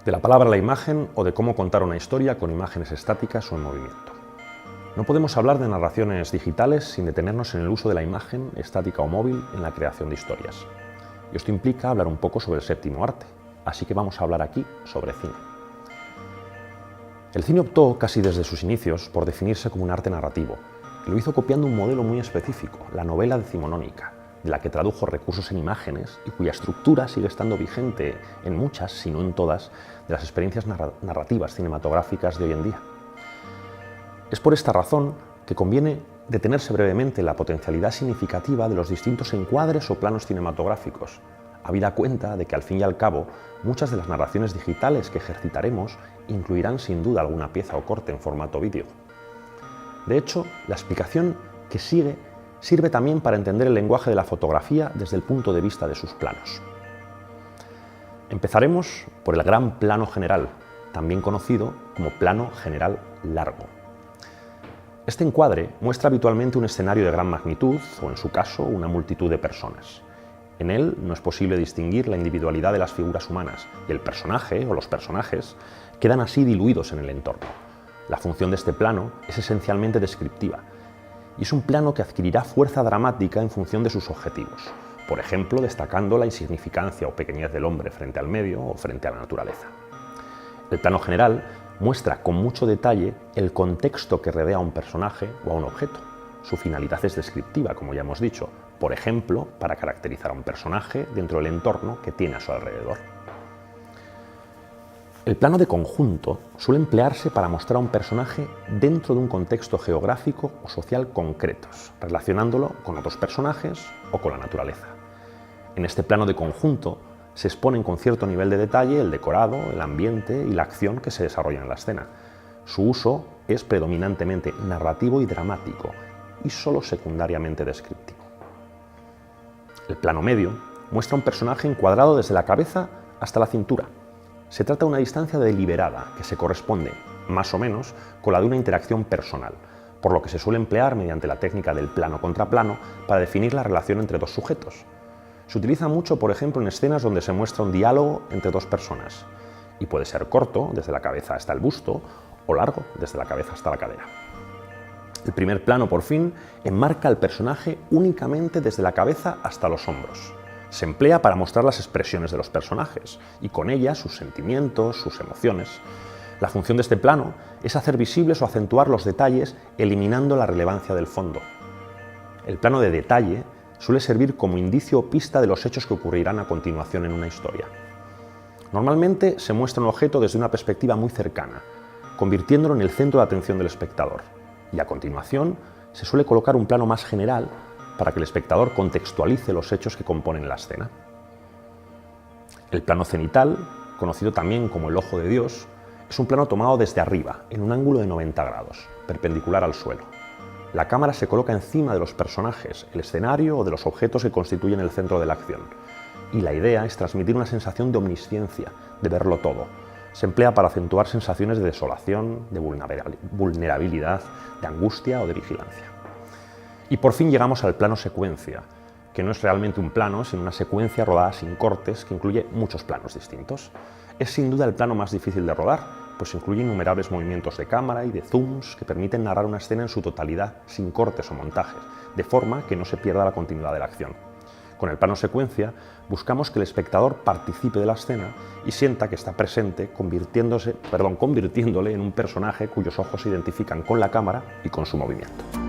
De la palabra a la imagen o de cómo contar una historia con imágenes estáticas o en movimiento. No podemos hablar de narraciones digitales sin detenernos en el uso de la imagen, estática o móvil, en la creación de historias. Y esto implica hablar un poco sobre el séptimo arte, así que vamos a hablar aquí sobre cine. El cine optó, casi desde sus inicios, por definirse como un arte narrativo, y lo hizo copiando un modelo muy específico, la novela decimonónica, de la que tradujo recursos en imágenes y cuya estructura sigue estando vigente en muchas, si no en todas, de las experiencias narrativas cinematográficas de hoy en día. Es por esta razón que conviene detenerse brevemente en la potencialidad significativa de los distintos encuadres o planos cinematográficos, habida cuenta de que al fin y al cabo muchas de las narraciones digitales que ejercitaremos incluirán sin duda alguna pieza o corte en formato vídeo. De hecho, la explicación que sigue sirve también para entender el lenguaje de la fotografía desde el punto de vista de sus planos. Empezaremos por el gran plano general, también conocido como plano general largo. Este encuadre muestra habitualmente un escenario de gran magnitud, o en su caso, una multitud de personas. En él no es posible distinguir la individualidad de las figuras humanas, y el personaje o los personajes quedan así diluidos en el entorno. La función de este plano es esencialmente descriptiva, y es un plano que adquirirá fuerza dramática en función de sus objetivos, por ejemplo, destacando la insignificancia o pequeñez del hombre frente al medio o frente a la naturaleza. El plano general muestra con mucho detalle el contexto que rodea a un personaje o a un objeto. Su finalidad es descriptiva, como ya hemos dicho, por ejemplo, para caracterizar a un personaje dentro del entorno que tiene a su alrededor. El plano de conjunto suele emplearse para mostrar a un personaje dentro de un contexto geográfico o social concretos, relacionándolo con otros personajes o con la naturaleza. En este plano de conjunto se exponen con cierto nivel de detalle el decorado, el ambiente y la acción que se desarrolla en la escena. Su uso es predominantemente narrativo y dramático y solo secundariamente descriptivo. El plano medio muestra a un personaje encuadrado desde la cabeza hasta la cintura. Se trata de una distancia deliberada que se corresponde, más o menos, con la de una interacción personal, por lo que se suele emplear mediante la técnica del plano contra plano para definir la relación entre dos sujetos. Se utiliza mucho, por ejemplo, en escenas donde se muestra un diálogo entre dos personas, y puede ser corto, desde la cabeza hasta el busto, o largo, desde la cabeza hasta la cadera. El primer plano, por fin, enmarca al personaje únicamente desde la cabeza hasta los hombros. Se emplea para mostrar las expresiones de los personajes y con ellas sus sentimientos, sus emociones. La función de este plano es hacer visibles o acentuar los detalles eliminando la relevancia del fondo. El plano de detalle suele servir como indicio o pista de los hechos que ocurrirán a continuación en una historia. Normalmente se muestra un objeto desde una perspectiva muy cercana, convirtiéndolo en el centro de atención del espectador, y a continuación se suele colocar un plano más general para que el espectador contextualice los hechos que componen la escena. El plano cenital, conocido también como el ojo de Dios, es un plano tomado desde arriba, en un ángulo de 90 grados, perpendicular al suelo. La cámara se coloca encima de los personajes, el escenario o de los objetos que constituyen el centro de la acción. Y la idea es transmitir una sensación de omnisciencia, de verlo todo. Se emplea para acentuar sensaciones de desolación, de vulnerabilidad, de angustia o de vigilancia. Y por fin llegamos al plano secuencia, que no es realmente un plano, sino una secuencia rodada sin cortes que incluye muchos planos distintos. Es sin duda el plano más difícil de rodar, pues incluye innumerables movimientos de cámara y de zooms que permiten narrar una escena en su totalidad, sin cortes o montajes, de forma que no se pierda la continuidad de la acción. Con el plano secuencia buscamos que el espectador participe de la escena y sienta que está presente, convirtiéndole en un personaje cuyos ojos se identifican con la cámara y con su movimiento.